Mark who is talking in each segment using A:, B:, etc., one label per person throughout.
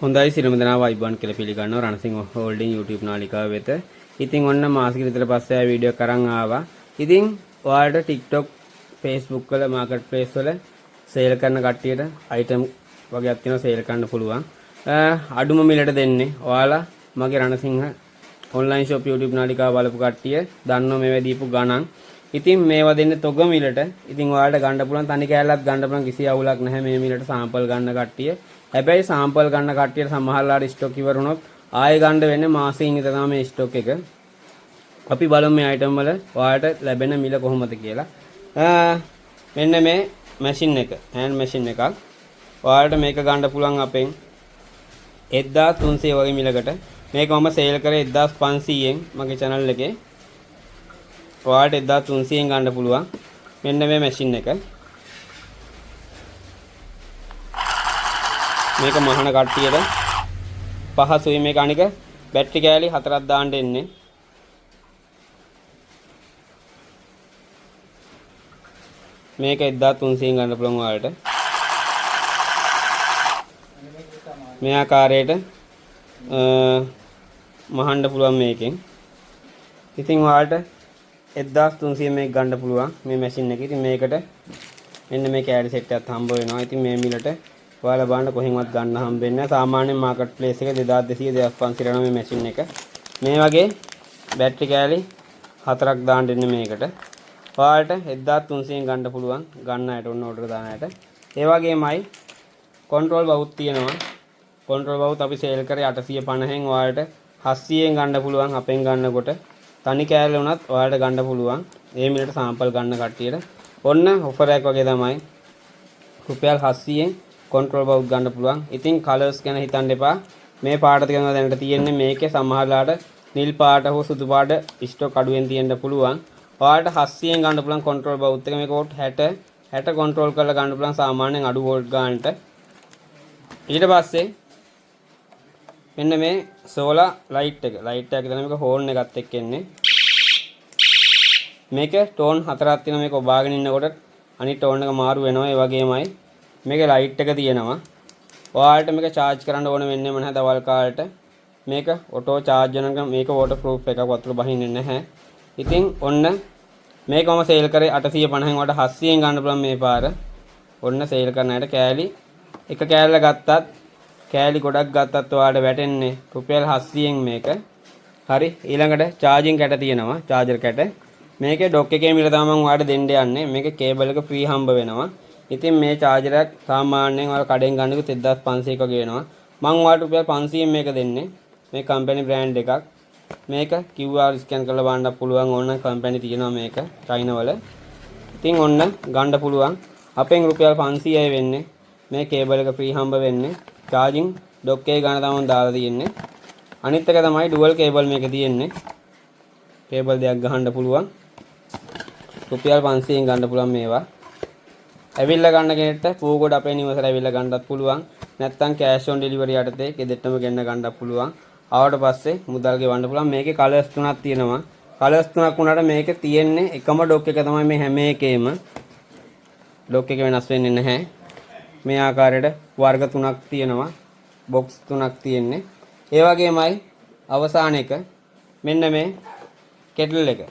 A: හොඳයි සිරම දෙනා වයිබන් කියලා පිළිගන්නවා රණසිංහ හෝල්ඩින් YouTube නාලිකාව වෙත. ඉතින් ඔන්න මාසෙක විතර පස්සේ ආ වීඩියෝ කරන් ආවා. ඉතින් ඔයාලට TikTok, Facebook වල මාකට් ප්ලේස් වල සේල් කරන කට්ටියට අයිටම් වගේක් තියෙනවා සේල් කරන්න පුළුවන්. අඩුම මිලට දෙන්නේ. ඔයාලා මගේ රණසිංහ ඔන්ලයින් ෂොප් YouTube නාලිකාව බලපු කට්ටිය දන්නව මේවා දීපු ගණන්. ඉතින් මේවා දෙන්නේ තොග මිලට. ඉතින් ඔයාලට ගන්න පුළුවන් තනි කෑල්ලක් ගන්න පුළුවන් කිසි අවුලක් නැහැ මේ මිලට සාම්පල් ගන්න කට්ටිය. හැබැයි සාම්පල් ගන්න කට්ටියට සමහරලාට ස්ටොක් ඉවර වුණොත් ආයෙ ගන්න වෙන්නේ මාසෙකින් විතර තමයි මේ ස්ටොක් එක. අපි බලමු මේ අයිටම් වල ඔයාලට ලැබෙන මිල කොහොමද කියලා. මෙන්න මේ මැෂින් එක, හෑන්ඩ් මැෂින් එකක්. ඔයාලට මේක ගන්න පුළුවන් අපෙන් 1300 වගේ මිලකට. මේක මම සේල් කරේ 1500ෙන් මගේ channel එකේ. ඔයාලට 1300ෙන් ගන්න පුළුවන්. මෙන්න මේ මැෂින් එක. මේක මහන කට්ටියට පහසුයි. මේක අනික බැටරි කෑලි 4ක් දාන්න එන්නේ. මේක 1300ෙන් ගන්න පුළුවන් ඔයාලට. මේ ආකාරයට මහන්න පුළුවන් මේකෙන්. ඉතින් ඔයාලට 1300 මේක ගන්න පුළුවන් මේ මැෂින් එකේ. ඉතින් මේකට මෙන්න මේ කෑලි සෙට් එකක් හම්බ වෙනවා. ඉතින් මේ මිලට ඔයාලා බලන්න කොහෙන්වත් ගන්න හම්බෙන්නේ නැහැ. සාමාන්‍ය මාකට් ප්ලේස් එක 2200 2500 යනවා මේ මැෂින් එක. මේ වගේ බැටරි කෑලි 4ක් දාන්න දෙන්නේ මේකට. ඔයාලට 1300ෙන් ගන්න පුළුවන්. ගන්න අයට ඔන්න ඕඩර් දාන අයට. ඒ වගේමයි කන්ට්‍රෝල් බවුත් තියෙනවා. කන්ට්‍රෝල් බවුත් අපි සේල් කරේ 850න් ඔයාලට 700ෙන් ගන්න පුළුවන් අපෙන් ගන්නකොට. තනි කෑල්ල වුණත් ඔයාලට ගන්න පුළුවන්. මේ මිලට සාම්පල් ගන්න කට්ටියට. ඔන්න ඔෆර් එකක් වගේ තමයි. රුපියල් 700ෙන් කන්ට්‍රෝල් බවුත් ගන්න පුළුවන්. ඉතින් කලර්ස් ගැන හිතන්න එපා. මේ පාට ටික තමයි දැනට තියෙන්නේ. මේකේ සමහරලාට නිල් පාට හෝ සුදු පාට ස්ටොක් අඩුවෙන් තියෙන්න පුළුවන්. ඔයාලට 700ෙන් ගන්න පුළුවන් කන්ට්‍රෝල් බවුත් එක. මේක වෝල්ට් 60 කන්ට්‍රෝල් කරලා ගන්න පුළුවන් සාමාන්‍යයෙන් අඩු වෝල්ට් ගන්නට. ඊට පස්සේ මෙන්න මේ සෝලා ලයිට් එක. ලයිට් එක තමයි මේක හෝන් එකත් එක්ක එන්නේ. මේක ටෝන් 4ක් තියෙනවා. මේක ඔබාගෙන ඉන්නකොට අනිත් ටෝන් එක මාරු වෙනවා. ඒ වගේමයි මේක ලයිට් එක තියෙනවා. ඔයාලට මේක charge කරන්න ඕන වෙන්නේ නැහැ දවල් කාලේට. මේක ඔටෝ charge වෙනකම් මේක water proof එකක් වතුර බහින්නේ නැහැ. ඉතින් ඔන්න මේක මම සේල් කරේ 850න් වලට 700ෙන් ගන්න පුළුවන් මේ පාර. ඔන්න සේල් කරන අයට කෑලි එක කෑල්ල ගත්තත් කෑලි ගොඩක් ගත්තත් ඔයාලට වැටෙන්නේ රුපියල් 700ෙන් මේක. හරි. ඊළඟට charging කැට තියෙනවා. charger කැට. මේකේ ඩොක් එකේ මිල තමයි මම ඔයාලට දෙන්න යන්නේ. මේකේ කේබල් එක ෆ්‍රී හම්බ වෙනවා. ඉතින් මේ charger එක සාමාන්‍යයෙන් ඔයාලා කඩෙන් ගන්නකොට 1500ක වගේ වෙනවා. මම ඔයාලට රුපියල් 500ෙන් මේක දෙන්නේ. මේ කම්පැනි බ්‍රෑන්ඩ් එකක්. මේක QR ස්කෑන් කරලා බලන්න පුළුවන්. ඕන කම්පැනි තියෙනවා මේක චයිනා වල. ඉතින් ඔන්න ගන්න පුළුවන්. අපෙන් රුපියල් 500යි වෙන්නේ. මේ කේබල් එක ෆ්‍රී හම්බ වෙන්නේ. charging dock එකේ ගන්න තමයි දාලා තියෙන්නේ. අනිත් එක තමයි dual cable මේක තියෙන්නේ. කේබල් දෙකක් ගහන්න පුළුවන්. රුපියල් 500ෙන් ගන්න පුළුවන් මේවා. ඇවිල්ලා ගන්න කෙනෙක්ට පූගොඩ අපේ නිවසට ඇවිල්ලා ගන්නත් පුළුවන්. නැත්නම් කෑෂ් ඔන් ඩෙලිවරි යටතේ ගෙදරටම ගෙන්න ගන්නත් පුළුවන්. ආවට පස්සේ මුදල් ගෙවන්න පුළුවන්. මේකේ කලර්ස් තුනක් තියෙනවා. කලර්ස් තුනක් වුණාට මේකේ තියෙන්නේ එකම ඩොක් එක තමයි මේ හැම එකේම. ඩොක් එක වෙනස් වෙන්නේ නැහැ. මේ ආකාරයට වර්ග තුනක් තියෙනවා. බොක්ස් තුනක් තියෙන්නේ. ඒ වගේමයි අවසාන එක මෙන්න මේ කෙටල් එක.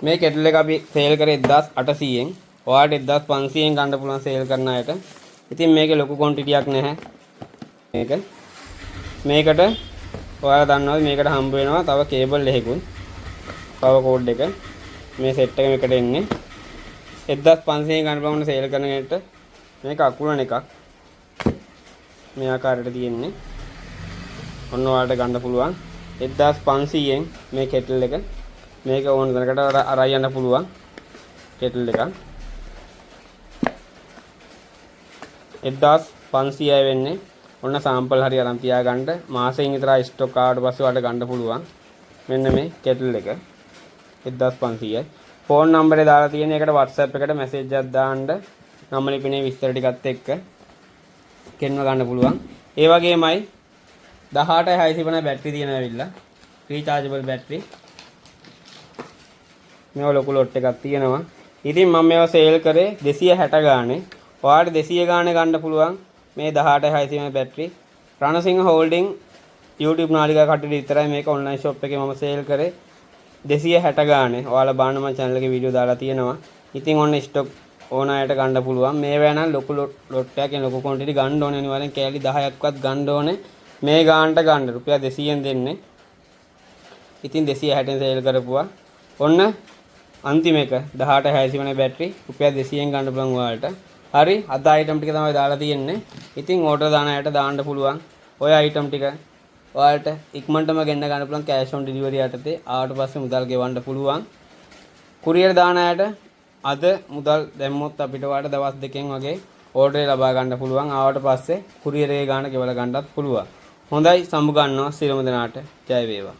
A: මේ කෙටල් එක අපි සේල් කරේ 1800ෙන්. ඔයාලට 1500ෙන් ගන්න පුළුවන් සේල් කරන අයට. ඉතින් මේකේ ලොකු ක්වොන්ටිටියක් නැහැ. මේකට ඔයාලා දන්නවා මේකට හම්බ වෙනවා තව කේබල් එකකුත්. පවර් කෝඩ් එක. මේ සෙට් එක මේකට එන්නේ. 1500ෙන් ගන්න පුළුවන් සේල් කරන කෙනෙක්ට මේක අකුරණ එකක්. මේ ආකාරයට තියෙන්නේ. ඔන්න ඔයාලට ගන්න පුළුවන් 1500ෙන් මේ කෙටල් එක. මේක ඕන තැනකට අරයි යන්න පුළුවන් කෙටල් එකක්. 1500යි වෙන්නේ. ඔන්න සාම්පල් හරි අරන් තියාගන්න. මාසෙකින් විතර ස්ටොක් ආවට පස්සේ ඔයාලට ගන්න පුළුවන්. මෙන්න මේ කෙටල් එක 1500යි. ෆෝන් නම්බරේ දාලා තියෙන එකට WhatsApp එකට මැසේජ් එකක් දාන්න. නම ලිපිනේ විස්තර ටිකත් එක්ක කෙන්ව ගන්න පුළුවන්. ඒ වගේමයි 18650 බැටරි තියෙනවා ඇවිල්ලා. රීචාර්ජබල් බැටරි. මේව ලොකු ලොට් එකක් තියෙනවා. ඉතින් මම මේවා සේල් කරේ 260 ගානේ. ඔයාලට 200 ගානේ ගන්න පුළුවන් මේ 18600 බැටරි. රණසිංහ හෝල්ඩින් YouTube නාලිකා කට්ටියට විතරයි මේක ඔන්ලයින් ෂොප් එකේ මම සේල් කරේ 260 ගානේ. ඔයාලා බලන්න මම channel එකේ වීඩියෝ දාලා තියෙනවා. ඉතින් ඔන්න ස්ටොක් ඕන අයට ගන්න පුළුවන්. මේවා නම් ලොකු ලොට් එකකින් ලොකු quantity ගන්න ඕනේ අනිවාර්යෙන් කෑලි 10ක්වත් ගන්න ඕනේ. මේ ගානට ගන්න රුපියල් 200ෙන් දෙන්නේ. ඉතින් 260ෙන් සේල් කරපුවා. ඔන්න අන්තිම එක 18600 බැටරි රුපියල් 200ෙන් ගන්න පුළුවන් ඔයාලට. හරි අද අයිටම් ටික තමයි දාලා තියෙන්නේ. ඉතින් ඕඩර් දාන අයට දාන්න පුළුවන්. ඔය අයිටම් ටික ඔයාලට ඉක්මනටම ගෙන්න ගන්න පුළුවන් කෑෂ් ඔන් ඩෙලිවරි යටතේ. ආවට පස්සේ මුදල් ගෙවන්න පුළුවන්. කුරියර් දාන අයට අද මුදල් දැම්මොත් අපිට ඔයාලට දවස් දෙකෙන් වගේ ඕඩර් ලබා ගන්න පුළුවන්. ආවට පස්සේ කුරියර් එකේ ගාණ ගෙවලා ගන්නත් පුළුවන්. හොඳයි සමු ගන්නවා සියලුම දෙනාට ජය වේවා.